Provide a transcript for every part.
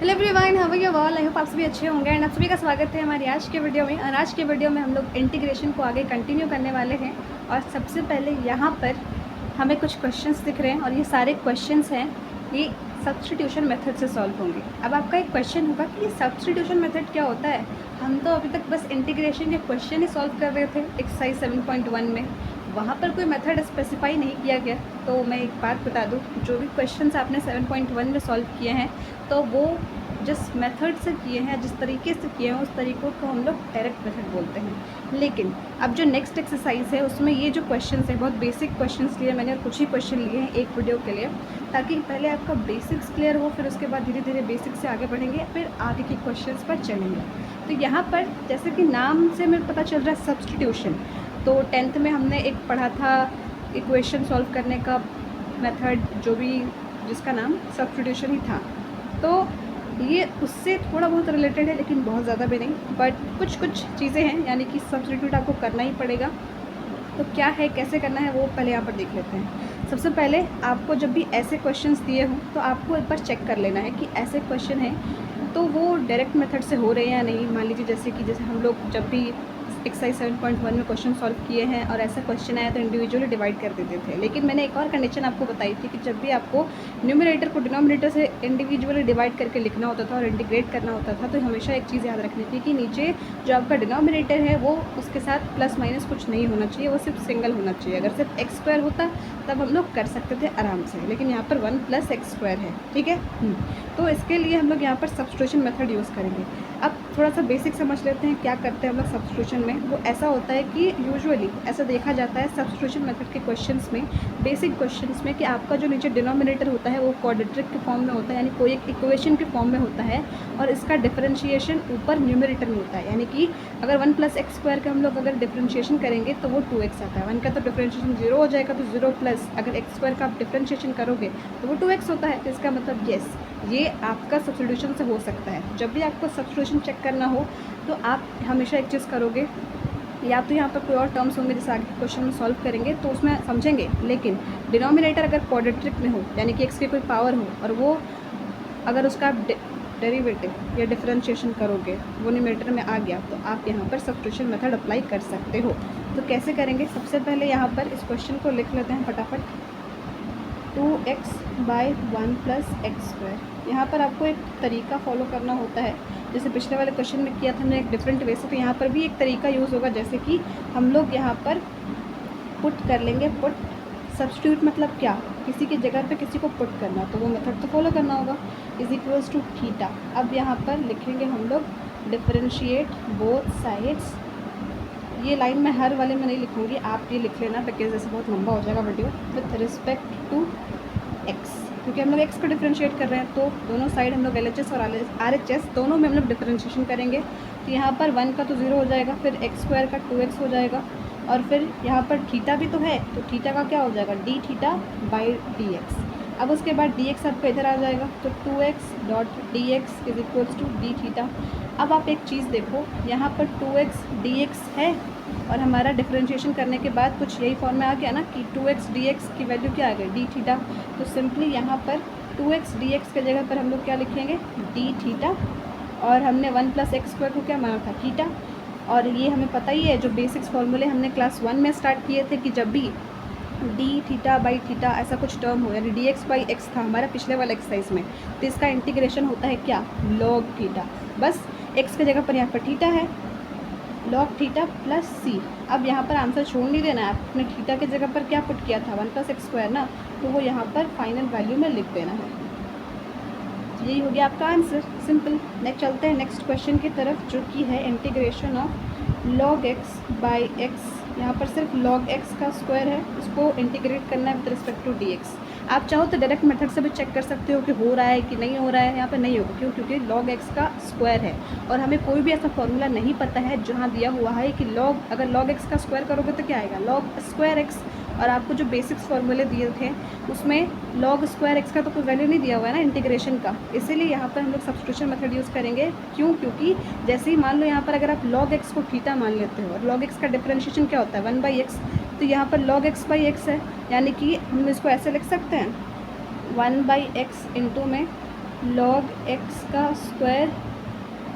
Hello everyone, how are you all. I hope आप सभी अच्छे होंगे एंड आप सभी का स्वागत है हमारी आज के वीडियो में। और आज के वीडियो में हम लोग इंटीग्रेशन को आगे कंटिन्यू करने वाले हैं। और सबसे पहले यहाँ पर हमें कुछ क्वेश्चंस दिख रहे हैं और ये सारे क्वेश्चंस हैं, ये सब्स्टिट्यूशन मेथड से सॉल्व होंगे। अब आपका एक क्वेश्चन होगा कि ये सब्स्टिट्यूशन मेथड क्या होता है। हम तो अभी तक बस इंटीग्रेशन के क्वेश्चन ही सॉल्व कर रहे थे एक्सरसाइज 7.1 में, वहाँ पर कोई मेथड स्पेसिफाई नहीं किया गया। तो मैं एक बात बता दूँ, जो भी क्वेश्चंस आपने 7.1 में सॉल्व किए हैं तो वो जिस मेथड से किए हैं, जिस तरीके से किए हैं, उस तरीक़ों को हम लोग डायरेक्ट मेथड बोलते हैं। लेकिन अब जो नेक्स्ट एक्सरसाइज है उसमें ये जो क्वेश्चंस है, बहुत बेसिक क्वेश्चंस लिए मैंने और कुछ ही क्वेश्चन लिए हैं एक वीडियो के लिए, ताकि पहले आपका बेसिक्स क्लियर हो, फिर उसके बाद धीरे धीरे बेसिक से आगे बढ़ेंगे, फिर आगे के क्वेश्चंस पर चलेंगे। तो यहाँ पर जैसे कि नाम से मेरे पता चल रहा है सब्स्टिट्यूशन, तो 10th में हमने एक पढ़ा था इक्वेशन सॉल्व करने का मेथड, जो भी जिसका नाम सब्स्टिट्यूशन ही था। तो ये उससे थोड़ा बहुत रिलेटेड है, लेकिन बहुत ज़्यादा भी नहीं, बट कुछ कुछ चीज़ें हैं, यानी कि सब्स्टिट्यूट आपको करना ही पड़ेगा। तो क्या है, कैसे करना है, वो पहले यहाँ पर देख लेते हैं। सबसे पहले आपको जब भी ऐसे क्वेश्चंस दिए हों तो आपको एक बार चेक कर लेना है कि ऐसे क्वेश्चन हैं तो वो डायरेक्ट मेथड से हो रहे हैं या नहीं। मान लीजिए जैसे हम लोग जब भी एक्सरसाइज 7.1 में क्वेश्चन सॉल्व किए हैं और ऐसा क्वेश्चन आया तो इंडिविजुअली डिवाइड कर देते थे। लेकिन मैंने एक और कंडीशन आपको बताई थी कि जब भी आपको न्यूमरेटर को डिनोमिनेटर से इंडिविजुअली डिवाइड करके लिखना होता था और इंटीग्रेट करना होता था, तो हमेशा एक चीज़ याद रखनी थी कि नीचे जो आपका डिनोमिनेटर है वो उसके साथ प्लस माइनस कुछ नहीं होना चाहिए, वो सिर्फ सिंगल होना चाहिए। अगर सिर्फ एक्स स्क्वायर होता तब हम लोग कर सकते थे आराम से, लेकिन यहाँ पर 1 + x² है, ठीक है। तो इसके लिए हम लोग यहाँ पर सब्स्टिट्यूशन मेथड यूज़ करेंगे। अब थोड़ा सा बेसिक समझ लेते हैं क्या करते हैं हम लोग सब्स्टिट्यूशन में। वो ऐसा होता है कि यूजुअली ऐसा देखा जाता है सब्स्टिट्यूशन मेथड के क्वेश्चंस में, बेसिक क्वेश्चंस में, कि आपका जो नीचे डिनोमिनेटर होता है वो क्वाड्रेटिक के फॉर्म में होता है, यानी कोई एक इक्वेशन के फॉर्म में होता है, और इसका डिफरेंशिएशन ऊपर न्यूमरेटर में होता है। यानी कि अगर 1 + x² का हम लोग अगर डिफरेंशिएशन करेंगे तो वो 2x आता है। 1 का तो डिफरेंशिएशन 0 हो जाएगा, तो 0 प्लस अगर x² का आप डिफरेंशिएशन करोगे तो वो 2x होता है। तो इसका मतलब येस, ये आपका सब्स्टिट्यूशन से हो सकता है। जब भी आपको सब्स्टिट्यूशन चेक करना हो तो आप हमेशा एक चीज़ करोगे, या तो यहाँ पर कोई और टर्म्स होंगे जैसे आगे क्वेश्चन में सॉल्व करेंगे तो उसमें समझेंगे, लेकिन डिनोमिनेटर अगर क्वाड्रेटिक में हो, यानी कि x की कोई पावर हो, और वो अगर उसका आप डेरिवेटिव या डिफरेंशिएशन करोगे वो न्यूमरेटर में आ गया, तो आप यहाँ पर सब्स्टिट्यूशन मेथड अप्लाई कर सकते हो। तो कैसे करेंगे, सबसे पहले यहाँ पर इस क्वेश्चन को लिख लेते हैं फटाफट। 2x / 1 + x²। यहाँ पर आपको एक तरीका फॉलो करना होता है, जैसे पिछले वाले क्वेश्चन में किया था हमने एक डिफरेंट वे से, तो यहाँ पर भी एक तरीका यूज़ होगा। जैसे कि हम लोग यहाँ पर पुट कर लेंगे। पुट सब्स्टिट्यूट मतलब क्या, किसी की जगह पे किसी को पुट करना, तो वो मेथड तो फॉलो करना होगा। = थीटा। अब यहाँ पर लिखेंगे हम लोग डिफरेंशिएट बोथ साइड्स। ये लाइन मैं हर वाले में नहीं लिखूँगी, आप ये लिख लेना, बिकॉज जैसे बहुत लंबा हो जाएगा video. With respect to x, क्योंकि हम लोग x को डिफरेंशिएट कर रहे हैं, तो दोनों साइड हम लोग LHS और RHS दोनों में हम लोग डिफरेंशिएशन करेंगे। तो यहाँ पर 1 का तो 0 हो जाएगा, फिर x² का 2x हो जाएगा, और फिर यहाँ पर थीटा भी तो है, तो थीटा का क्या हो जाएगा, dθ/dx। अब उसके बाद dx आपका इधर आ जाएगा, तो 2x.dx = dθ। अब आप एक चीज़ देखो, यहाँ पर 2x dx है और हमारा डिफरेंशिएशन करने के बाद कुछ यही फॉर्म में आ गया ना कि 2x dx की वैल्यू क्या आ गई, dθ। तो सिंपली यहाँ पर 2x dx के जगह पर हम लोग क्या लिखेंगे, dθ, और हमने 1 + x² को क्या माना था, थीटा। और ये हमें पता ही है, जो बेसिक्स फॉर्मूले हमने क्लास 1 में स्टार्ट किए थे, कि जब भी dθ/θ ऐसा कुछ टर्म हो, यानी dx/x था हमारा पिछले वाले एक्सरसाइज में, तो इसका इंटीग्रेशन होता है क्या, log थीटा। बस x की जगह पर यहाँ पर थीटा है, log थीटा + c। अब यहाँ पर आंसर छोड़ नहीं देना है, आपने थीटा की जगह पर क्या पुट किया था, 1 + x² ना, तो वो यहाँ पर फाइनल वैल्यू में लिख देना है। यही हो गया आपका आंसर, सिंपल। नेक्स्ट चलते हैं नेक्स्ट क्वेश्चन की तरफ, जो कि है इंटीग्रेशन ऑफ log x/x। यहाँ पर सिर्फ log x का स्क्वायर है, उसको इंटीग्रेट करना है विद रिस्पेक्ट टू dx। आप चाहो तो डायरेक्ट मेथड से भी चेक कर सकते हो कि हो रहा है कि नहीं हो रहा है। यहाँ पर नहीं होगा, क्यों, क्योंकि log x का स्क्वायर है और हमें कोई भी ऐसा फॉर्मूला नहीं पता है जहाँ दिया हुआ है कि अगर log x का स्क्वायर करोगे तो क्या आएगा, log² x। और आपको जो बेसिक्स फार्मूले दिए थे उसमें log² x का तो कोई वैल्यू नहीं दिया हुआ है ना इंटीग्रेशन का, इसीलिए यहाँ पर हम लोग सब्स्टिट्यूशन मेथड यूज़ करेंगे। क्यों, क्योंकि जैसे ही मान लो यहाँ पर अगर आप log x को थीटा मान लेते हो और log x का डिफरेंशिएशन क्या होता है, 1/x, तो यहाँ पर log x/x है, यानी कि हम इसको ऐसे लिख सकते हैं 1/x इंटू में लॉग एक्स का स्क्वायर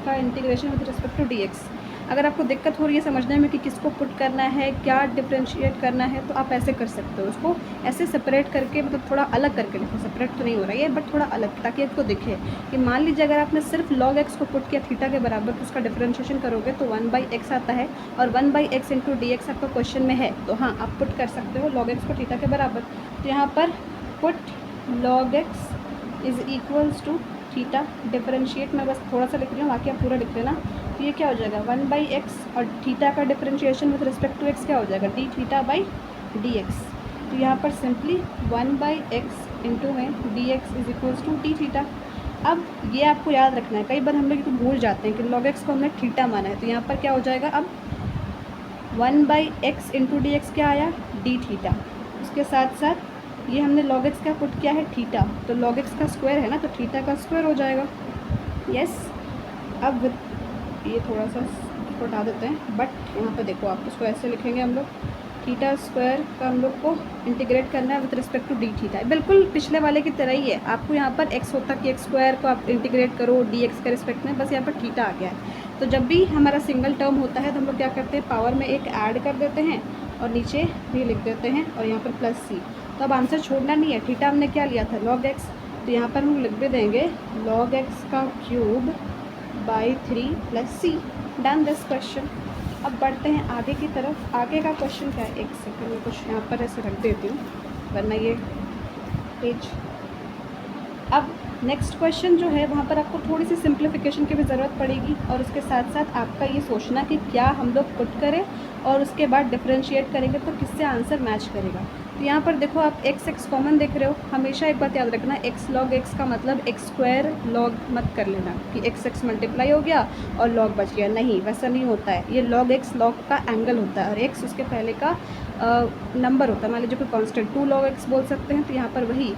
का integration with respect to d x. अगर आपको दिक्कत हो रही है समझने में कि किसको पुट करना है, क्या डिफ्रेंशिएट करना है, तो आप ऐसे कर सकते हो, उसको ऐसे सेपरेट करके, मतलब थोड़ा अलग करके लिखो। सेपरेट तो नहीं हो रहा है बट थोड़ा अलग, ताकि आपको दिखे कि मान लीजिए अगर आपने सिर्फ लॉग एक्स को पुट किया थीटा के बराबर, तो उसका डिफ्रेंशिएशन करोगे तो 1/x आता है, और 1/x इंटू डी एक्स आपका क्वेश्चन में है, तो हाँ आप पुट कर सकते हो लॉग एक्स को थीटा के बराबर। तो यहाँ पर put log x is equals to theta, differentiate मैं बस थोड़ा सा लिख रही हूँ, बाकी आप पूरा लिख लेना। तो ये क्या हो जाएगा 1/x, और थीटा का differentiation with respect to x क्या हो जाएगा d theta by D x. तो यहाँ पर सिंपली 1/x इंटू में d x is equals to D theta. अब ये आपको याद रखना है, कई बार हम लोग तो भूल जाते हैं कि लॉग एक्स को हमने थीटा माना है, तो यहाँ पर क्या हो जाएगा अब 1/x इंटू डी एक्स क्या आया डी थीटा। उसके साथ साथ ये हमने log x का पुट किया है थीटा, तो log x का स्क्वायर है ना, तो थीटा का स्क्वायर हो जाएगा। यस, अब ये थोड़ा सा हटा देते हैं, बट यहाँ पे देखो आप इसको ऐसे लिखेंगे हम लोग, थीटा स्क्वायर का हम लोग को इंटीग्रेट करना है with respect to D theta. बिल्कुल पिछले वाले की तरह ही है, आपको यहाँ पर x होता कि x स्क्वायर को आप इंटीग्रेट करो डी एक्स के रिस्पेक्ट में, बस यहाँ पर थीटा आ गया है। तो जब भी हमारा सिंगल टर्म होता है तो हम लोग क्या करते हैं, पावर में एक ऐड कर देते हैं और नीचे भी लिख देते हैं, और यहाँ पर प्लस सी। तो अब आंसर छोड़ना नहीं है, थीटा हमने क्या लिया था log x, तो यहाँ पर हम लिख भी देंगे log x का cube by 3 plus C. Done this question. अब बढ़ते हैं आगे की तरफ। आगे का क्वेश्चन क्या है, एक सेकंड में कुछ यहाँ पर ऐसे रख देती हूँ वरना ये पेज। अब नेक्स्ट क्वेश्चन जो है वहाँ पर आपको थोड़ी सी सिंप्लीफिकेशन की भी ज़रूरत पड़ेगी, और उसके साथ साथ आपका ये सोचना कि क्या हम लोग पुट करें और उसके बाद डिफरेंशिएट करेंगे तो किससे आंसर मैच करेगा। तो यहाँ पर देखो आप x कॉमन देख रहे हो, हमेशा एक बात याद रखना, x log x का मतलब x स्क्वायर log मत कर लेना कि x मल्टीप्लाई हो गया और log बच गया, नहीं वैसा नहीं होता है। ये log x log का एंगल होता है, और x उसके पहले का नंबर होता है। मान लीजिए कोई कांस्टेंट 2 log x बोल सकते हैं, तो यहाँ पर वही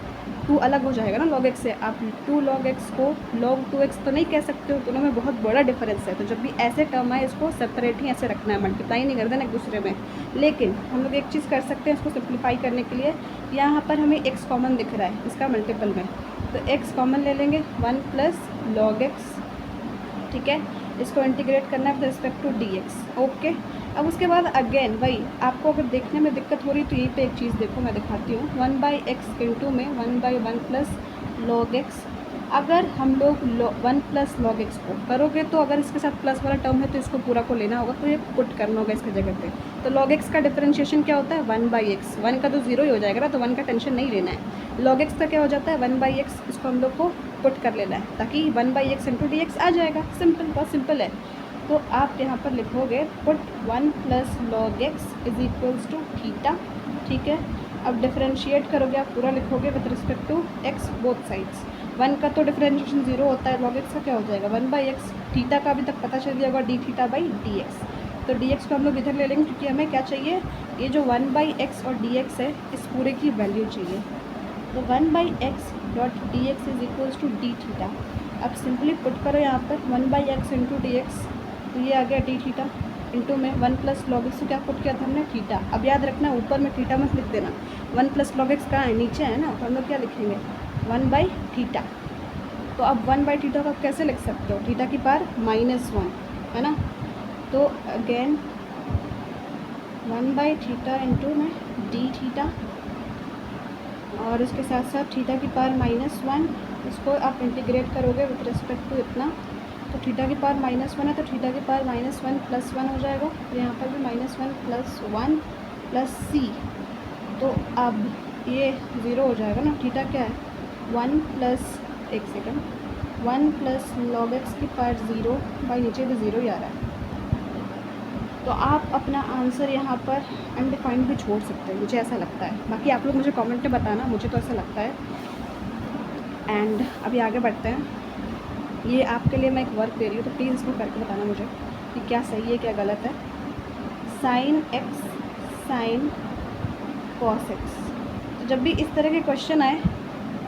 2 अलग हो जाएगा ना log x से। आप 2 log x को log 2x तो नहीं कह सकते हो, दोनों में बहुत बड़ा डिफरेंस है। तो जब भी ऐसे टर्म आए इसको सेपरेट ही ऐसे रखना है, मल्टीप्लाई नहीं कर देना एक दूसरे में। लेकिन हम लोग एक चीज़ कर सकते हैं इसको सिंप्लीफाई करने के लिए, यहाँ पर हमें x कॉमन दिख रहा है इसका मल्टीपल में, तो x कॉमन ले लेंगे 1 प्लस log x, ठीक है। इसको इंटीग्रेट करना है with respect to d x, okay. अब उसके बाद अगेन वही, आपको अगर देखने में दिक्कत हो रही तो यहीं पे एक चीज़ देखो मैं दिखाती हूँ, 1/x इंटू में 1/1 प्लस log x। अगर हम लोग 1 प्लस log x को करोगे तो अगर इसके साथ प्लस वाला टर्म है तो इसको पूरा को लेना होगा, तो ये पुट करना होगा इसकी जगह पे। तो log x का डिफरेंशिएशन क्या होता है 1/x, 1 का तो 0 ही हो जाएगा ना, तो 1 का टेंशन नहीं लेना है। log x का क्या हो जाता है 1/x, इसको हम लोग को पुट कर लेना है ताकि 1/x इंटू डी एक्स आ जाएगा। सिंपल, बहुत सिंपल है। तो आप यहाँ पर लिखोगे put 1 plus log x is equals to theta, ठीक है। अब डिफरेंशिएट करोगे आप पूरा लिखोगे with respect to x both sides. 1 का तो डिफरेंशिएशन 0 होता है, log x का क्या हो जाएगा 1/x, थीटा का अभी तक पता चल गया होगा D theta by D x. तो डी एक्स को हम लोग इधर ले लेंगे क्योंकि हमें क्या चाहिए, ये जो 1/x और डी एक्स है इस पूरे की वैल्यू चाहिए। तो 1/x dot D x is equals to D theta. अब सिंपली पुट करो यहाँ पर 1/x इंटू डी एक्स, तो ये आ गया डी थीटा इंटू में 1 प्लस log x, तो क्या पुट किया था हमने थीटा। अब याद रखना ऊपर में थीटा मत लिख देना, 1 प्लस log x कहाँ है नीचे है ना, तो हम लोग क्या लिखेंगे 1/थीटा। तो अब 1/थीटा को आप कैसे लिख सकते हो, थीटा की पावर -1 है ना, तो अगेन 1/थीटा इंटू में डी थीटा, और इसके साथ साथ थीटा की पावर -1, इसको आप इंटीग्रेट करोगे विद रिस्पेक्ट टू इतना, तो थीटा की पावर -1 है तो थीटा की पावर -1 प्लस 1 हो जाएगा। तो यहाँ पर भी -1 प्लस 1 प्लस सी, तो अब ये 0 हो जाएगा ना। थीटा क्या है 1 प्लस, एक सेकेंड, 1 प्लस log x की पावर 0 बाई नीचे भी 0 ही आ रहा है। तो आप अपना आंसर यहाँ पर अनडिफाइंड भी छोड़ सकते हैं, मुझे ऐसा लगता है। बाकी आप लोग मुझे कमेंट में बताना, मुझे तो ऐसा लगता है। एंड अभी आगे बढ़ते हैं। ये आपके लिए मैं एक वर्क दे रही हूँ, तो प्लीज़ इसको करके बताना मुझे कि क्या सही है क्या गलत है। Sine x sine cos x, तो जब भी इस तरह के क्वेश्चन आए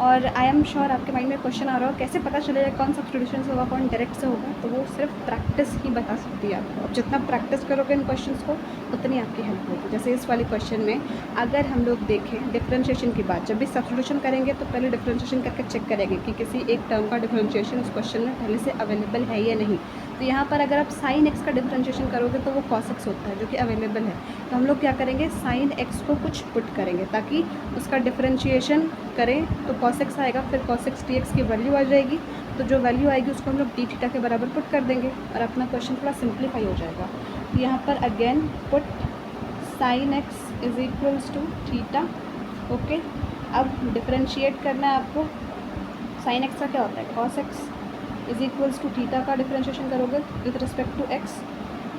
और आई एम श्योर आपके माइंड में क्वेश्चन आ रहा हो कैसे पता चलेगा कौन सब्स्टिट्यूशन से होगा कौन डायरेक्ट से होगा, तो वो सिर्फ प्रैक्टिस ही बता सकती है आपको। अब जितना प्रैक्टिस करोगे इन क्वेश्चंस को उतनी आपकी हेल्प होगी। जैसे इस वाले क्वेश्चन में अगर हम लोग देखें डिफरेंशिएशन की बात, जब भी सब्स्टिट्यूशन करेंगे तो पहले डिफरेंशिएशन करके चेक करेंगे कि किसी एक टर्म का डिफरेंशिएशन उस क्वेश्चन में पहले से अवेलेबल है या नहीं। तो यहाँ पर अगर आप साइन एक्स का डिफरेंशिएशन करोगे तो वो कॉस एक्स होता है जो कि अवेलेबल है। तो हम लोग क्या करेंगे, साइन एक्स को कुछ पुट करेंगे ताकि उसका डिफरेंशिएशन करें तो कॉस एक्स आएगा, फिर कॉस एक्स डी एक्स की वैल्यू आ जाएगी। तो जो वैल्यू आएगी उसको हम लोग डी थीटा के बराबर पुट कर देंगे और अपना क्वेश्चन थोड़ा सिंप्लीफाई हो जाएगा। तो यहाँ पर again put sine X is equals to theta. Okay, अब डिफरेंशिएट करना है आपको। साइन एक्स का क्या होता है, cos X is equals to theta का डिफरेंशिएशन करोगे विथ रिस्पेक्ट टू एक्स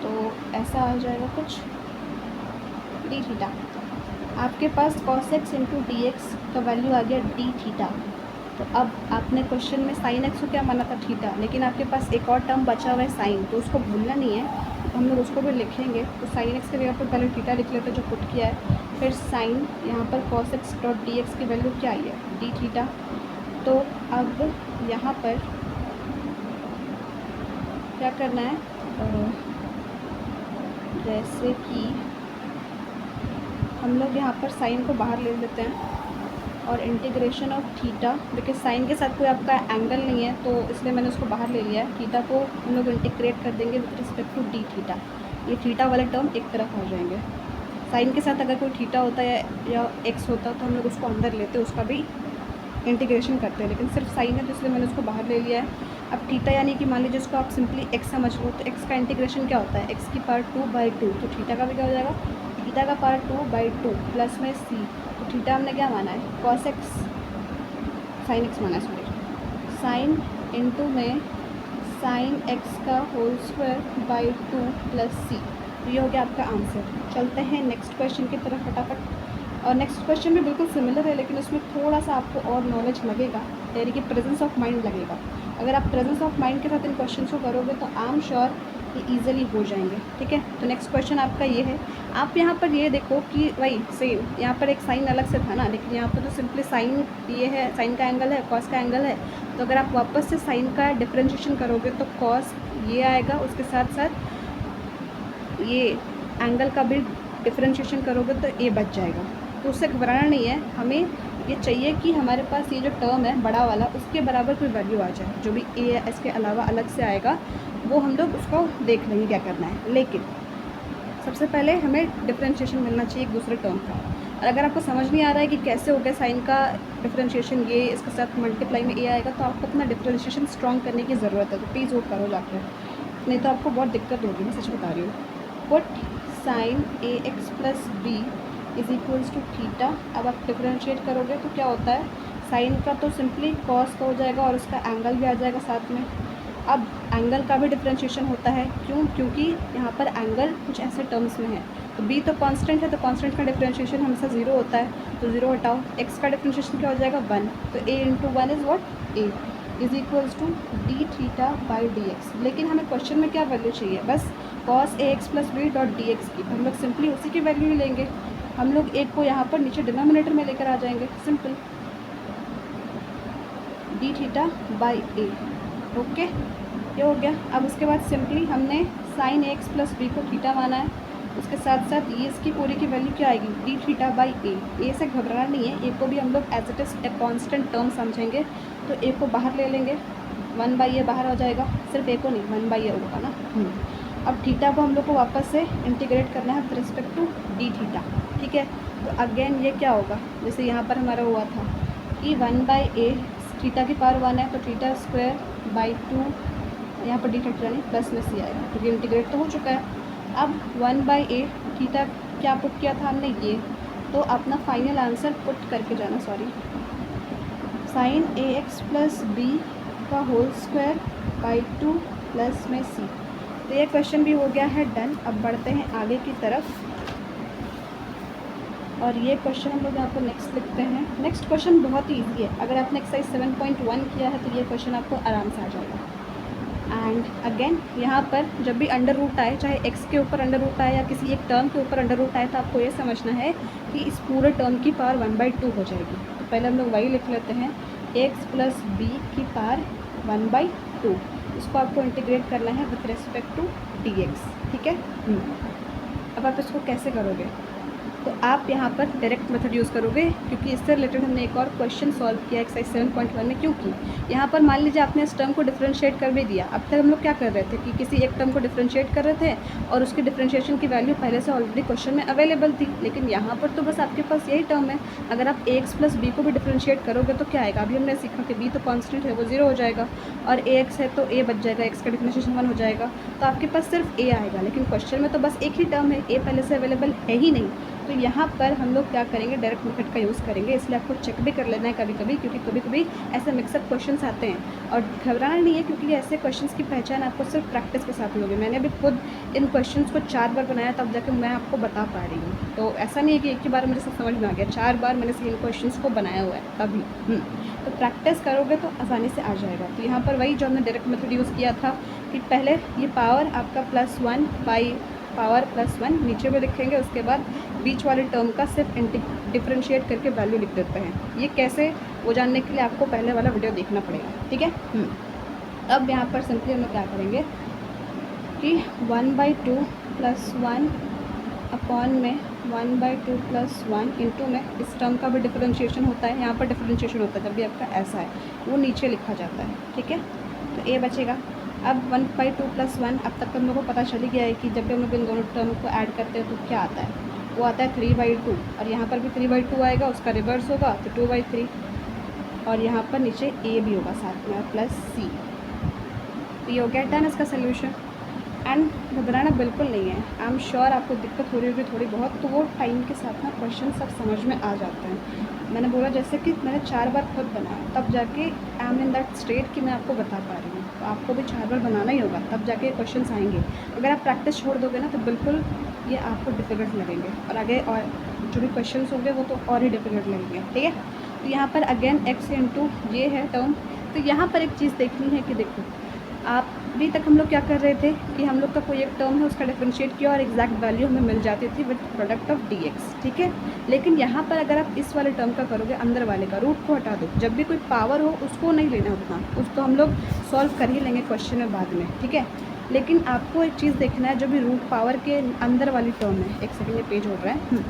तो ऐसा आ जाएगा कुछ डी थीटा। आपके पास cos X into D X का वैल्यू आ गया डी थीटा। तो अब आपने क्वेश्चन में साइन एक्स को क्या माना था, थीटा, लेकिन आपके पास एक और टर्म बचा हुआ है साइन, तो उसको भूलना नहीं है, तो हम लोग उसको भी लिखेंगे। तो साइन एक्स के जगह पर पहले थीटा लिख लेते जो पुट किया है, फिर साइन यहाँ पर cos x dot D X की वैल्यू क्या आई है, डी थीटा। तो अब यहाँ पर क्या करना है, जैसे कि हम लोग यहाँ पर साइन को बाहर ले लेते हैं और इंटीग्रेशन ऑफ थीटा, देखिए साइन के साथ कोई आपका एंगल नहीं है तो इसलिए मैंने उसको बाहर ले लिया है। थीटा को हम लोग इंटीग्रेट कर देंगे with respect to D theta. ये थीटा वाले टर्म एक तरफ आ जाएंगे। साइन के साथ अगर कोई थीटा होता है या एक्स होता तो हम लोग उसको अंदर लेते, उसका भी इंटीग्रेशन करते हैं, लेकिन सिर्फ साइन है तो इसलिए मैंने उसको बाहर ले लिया है। अब थीटा यानी कि मान लीजिए उसको आप सिंपली एक्स समझ लो, तो एक्स का इंटीग्रेशन क्या होता है, एक्स की पावर 2/2, तो थीटा का भी क्या हो जाएगा, थीटा का पावर 2/2 प्लस में सी। तो थीटा हमने क्या माना है, कॉस एक्स, साइन एक्स माना है, सॉरी, साइन इंटू में साइन एक्स का होल स्क्वायर बाई 2 प्लस सी। तो ये हो गया आपका आंसर। चलते हैं नेक्स्ट क्वेश्चन की तरफ फटाफट। और नेक्स्ट क्वेश्चन भी बिल्कुल सिमिलर है, लेकिन उसमें थोड़ा सा आपको और नॉलेज लगेगा, यानी कि प्रेजेंस ऑफ माइंड लगेगा। अगर आप प्रेजेंस ऑफ माइंड के साथ इन क्वेश्चन को करोगे तो आई एम श्योर ये ईजिली हो जाएंगे। ठीक है, तो नेक्स्ट क्वेश्चन आपका ये है। आप यहाँ पर ये देखो कि वही सेम, यहाँ पर एक साइन अलग से था ना, लेकिन यहाँ पर तो सिंपली साइन ये है, साइन का एंगल है, कॉस का एंगल है। तो अगर आप वापस से साइन का डिफ्रेंशिएशन करोगे तो कॉस ये आएगा, उसके साथ साथ ये एंगल का भी डिफ्रेंशिएशन करोगे तो ए बच जाएगा। तो उससे घबराना नहीं है, हमें ये चाहिए कि हमारे पास ये जो टर्म है बड़ा वाला उसके बराबर कोई वैल्यू आ जाए, जो भी ए है इसके अलावा अलग से आएगा वो हम लोग उसको देख लेंगे क्या करना है। लेकिन सबसे पहले हमें डिफरेंशिएशन मिलना चाहिए एक दूसरे टर्म का। और अगर आपको समझ नहीं आ रहा है कि कैसे हो गया साइन का डिफरेंशिएशन, ये इसके साथ मल्टीप्लाई में ए आएगा, तो आपको अपना डिफरेंशिएशन स्ट्रॉन्ग करने की ज़रूरत है। तो प्लीज़ वो करो जाकर, नहीं तो आपको बहुत दिक्कत होगी, मैं सच बता रही हूँ। Put sine a x plus b is equals to theta. अब आप डिफरेंशिएट करोगे तो क्या होता है, साइन का तो सिंपली कॉस का हो जाएगा और उसका एंगल भी आ जाएगा साथ में। अब एंगल का भी डिफरेंशिएशन होता है, क्यों, क्योंकि यहाँ पर एंगल कुछ ऐसे टर्म्स में है। तो बी तो कांस्टेंट है, तो कांस्टेंट का डिफरेंशिएशन हमेशा 0 होता है, तो 0 हटाओ। एक्स का डिफरेंशिएशन क्या हो जाएगा, 1, तो A into 1 is what, A is equals to D theta by D X. लेकिन हमें क्वेश्चन में क्या वैल्यू चाहिए, बस cos A x plus B dot D X की। हम लोग सिंपली उसी की वैल्यू ही लेंगे। हम लोग एक को यहाँ पर नीचे डिनोमिनेटर में लेकर आ जाएंगे, simple D theta by A. Okay, ये हो गया। अब उसके बाद सिंपली हमने साइन एक्स प्लस बी को थीटा माना है, उसके साथ साथ ये इसकी पूरी की वैल्यू क्या आएगी, d theta by a. A से घबराना नहीं है, ए को भी हम लोग as it is a constant term समझेंगे। तो ए को बाहर ले लेंगे, 1/a बाहर आ जाएगा, सिर्फ ए को नहीं 1/a होगा ना। अब थीटा को हम लोग को वापस से इंटीग्रेट करना है with respect to D theta. ठीक है, तो अगेन ये क्या होगा, जैसे यहाँ पर हमारा हुआ था कि 1/a, थीटा की पावर 1 है तो थीटा स्क्वायर बाई 2, यहाँ पर डी थीटा नहीं प्लस में सी आएगा क्योंकि इंटीग्रेट तो हो चुका है। अब 1/a थीटा क्या पुट किया था हमने, ये, तो अपना फाइनल आंसर पुट करके जाना, sorry, sign a x plus B का होल स्क्वायर बाई 2 प्लस में सी। तो ये क्वेश्चन भी हो गया है डन। अब बढ़ते हैं आगे की तरफ और ये क्वेश्चन हम लोग यहाँ पर नेक्स्ट लिखते हैं। नेक्स्ट क्वेश्चन बहुत ही ईजी है, अगर आपने एक्सरसाइज 7.1 किया है तो ये क्वेश्चन आपको आराम से आ जाएगा। एंड अगेन यहाँ पर जब भी अंडर रूट आए, चाहे एक्स के ऊपर अंडर रूट आए या किसी एक टर्म के ऊपर अंडर रूट आए, तो आपको ये समझना है कि इस पूरे टर्म की पावर 1/2 हो जाएगी। तो पहले हम लोग वही लिख लेते हैं, एक्स प्लस बी की पावर 1/2, इसको आपको इंटीग्रेट करना है with respect to d x, ठीक है। अब आप इसको कैसे करोगे, तो आप यहाँ पर डायरेक्ट मेथड यूज़ करोगे, क्योंकि इससे रिलेटेड हमने एक और क्वेश्चन सॉल्व किया एक्सरसाइज 7.1 में। क्योंकि यहाँ पर मान लीजिए आपने इस टर्म को डिफरेंशिएट कर भी दिया। अब तक हम लोग क्या कर रहे थे कि किसी एक टर्म को डिफरेंशिएट कर रहे थे और उसकी डिफरेंशिएशन की वैल्यू पहले से ऑलरेडी क्वेश्चन में अवेलेबल थी, लेकिन यहाँ पर तो बस आपके पास यही टर्म है। अगर आप ए एक्स प्लस बी को भी डिफरेंशिएट करोगे तो क्या आएगा, अभी हमने सीखा कि बी तो कॉन्स्टेंट है, वो 0 हो जाएगा, और ए एक्स है तो ए बच जाएगा, एक्स का डिफरेंशिएशन 1 हो जाएगा, तो आपके पास सिर्फ ए आएगा। लेकिन क्वेश्चन में तो बस एक ही टर्म है, ए पहले से अवेलेबल है ही नहीं। तो यहाँ पर हम लोग क्या करेंगे, डायरेक्ट मेथड का यूज़ करेंगे। इसलिए आपको चेक भी कर लेना है कभी कभी, क्योंकि कभी कभी ऐसे मिक्सअप क्वेश्चंस आते हैं, और घबराना नहीं है, क्योंकि ऐसे क्वेश्चंस की पहचान आपको सिर्फ प्रैक्टिस के साथ होगी। मैंने अभी खुद इन क्वेश्चंस को 4 बार बनाया, तब जाके मैं आपको बता पा रही हूँ। तो ऐसा नहीं है कि एक ही बार मुझे सब समझ में आ गया, 4 बार मैंने इन क्वेश्चंस को बनाया हुआ है अभी। तो प्रैक्टिस करोगे तो आसानी से आ जाएगा। तो यहाँ पर वही जो हमने डायरेक्ट मेथड यूज़ किया था कि पहले ये पावर आपका +1 बाई पावर +1 नीचे में लिखेंगे, उसके बाद बीच वाले टर्म का सिर्फ डिफरेंशिएट करके वैल्यू लिख देते हैं। ये कैसे, वो जानने के लिए आपको पहले वाला वीडियो देखना पड़ेगा, ठीक है। अब यहाँ पर सिंपली हम क्या करेंगे कि 1/2 + 1 अपॉन में 1/2 + 1 इंटू में इस टर्म का भी डिफरेंशिएशन होता है। यहाँ पर डिफरेंशिएशन होता है जब भी आपका ऐसा है, वो नीचे लिखा जाता है, ठीक है। तो ए बचेगा। अब 1/2 + 1, अब तक हम लोगों को पता चल गया है कि जब भी हम लोग इन दोनों टर्म को ऐड करते हैं तो क्या आता है, वो आता है 3/2, और यहाँ पर भी 3/2 आएगा, उसका रिवर्स होगा तो 2/3, और यहाँ पर नीचे ए भी होगा साथ में प्लस सी। तो ये हो गया डन इसका सोल्यूशन। एंड घबराना बिल्कुल नहीं है, आई एम श्योर आपको दिक्कत हो रही होगी थोड़ी बहुत, तो वो टाइम के साथ ना क्वेश्चन सब समझ में आ जाते हैं। मैंने बोला जैसे कि मैंने 4 बार खुद बनाया, तब जाके I am in that state कि मैं आपको बता पा रही हूँ। तो आपको भी 4 बार बनाना ही होगा, तब जाके क्वेश्चन आएंगे। अगर आप प्रैक्टिस छोड़ दोगे ना तो बिल्कुल ये आपको डिफ़िकल्ट लगेंगे, और आगे और जो भी क्वेश्चन होंगे वो तो और ही डिफ़िकल्ट लगेंगे, ठीक है। तो यहाँ पर अगेन एक्स इंटू ये है टर्म। तो यहाँ पर एक चीज़ देखनी है कि देखो, आप अभी तक हम लोग क्या कर रहे थे कि हम लोग का कोई एक टर्म है, उसका डिफरेंशिएट किया और एग्जैक्ट वैल्यू हमें मिल जाती थी विद प्रोडक्ट ऑफ dx, ठीक है। लेकिन यहाँ पर अगर आप इस वाले टर्म का करोगे, अंदर वाले का रूट को हटा दो, जब भी कोई पावर हो उसको नहीं लेना उतना, उसको हम लोग सॉल्व कर ही लेंगे क्वेश्चन में बाद में, ठीक है। लेकिन आपको एक चीज़ देखना है, जो भी रूट पावर के अंदर वाली टर्म है, एक सेकेंड ये पेज हो रहा है,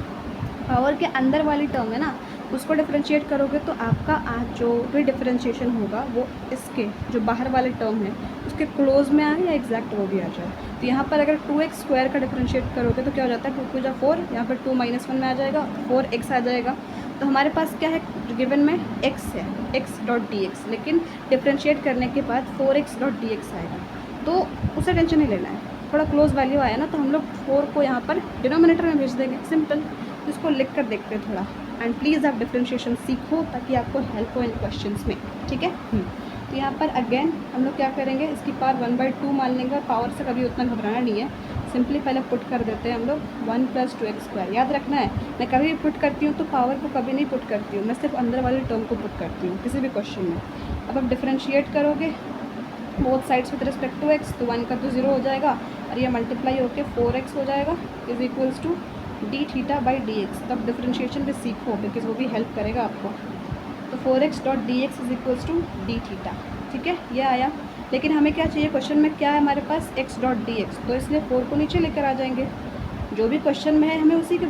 पावर के अंदर वाली टर्म है ना, उसको डिफरेंशिएट करोगे तो आपका जो भी डिफरेंशिएशन होगा वो इसके जो बाहर वाले टर्म है उसके क्लोज में आए या एग्जैक्ट वो भी आ जाए। तो यहाँ पर अगर 2x² का डिफरेंशिएट करोगे तो क्या हो जाता है, 2 × 4, यहाँ पर 2 - 1 में आ जाएगा, 4x आ जाएगा। तो हमारे पास क्या है गिवन में x है, x.dx, लेकिन डिफरेंशिएट करने के बाद 4x.dx आएगा, तो उसे टेंशन नहीं लेना है। थोड़ा क्लोज वैल्यू आया ना तो हम लोग 4 को यहाँ पर डिनोमिनेटर में भेज देंगे, सिंपल। इसको लिख कर देखते हैं थोड़ा, एंड प्लीज़ आप डिफरेंशिएशन सीखो ताकि आपको हेल्प हो इन क्वेश्चंस में, ठीक है। तो यहाँ पर अगेन हम लोग क्या करेंगे, इसकी पावर 1/2 मान लेंगे, और पावर से कभी उतना घबराना नहीं है, सिंपली पहले पुट कर देते हैं हम लोग 1 + 2x²। याद रखना है, मैं कभी भी पुट करती हूँ तो पावर को कभी नहीं पुट करती हूँ, मैं सिर्फ अंदर वाले टर्म को पुट करती हूँ किसी भी क्वेश्चन में। अब आप डिफरेंशिएट करोगे both sides with respect to x, तो 1 का तो 0 हो जाएगा, और ये मल्टीप्लाई होकर 4x हो जाएगा, इज इक्वल्स टू d(θ/dx। तब डिफरेंशिएशन भी सीखो, बिकॉज वो भी हेल्प करेगा आपको। तो 4x.dx is equals to d(θ), ठीक है, ये आया। लेकिन हमें क्या चाहिए, क्वेश्चन में क्या है हमारे पास x.dx, तो इसलिए 4 को नीचे लेकर आ जाएंगे, जो भी क्वेश्चन में है हमें उसी के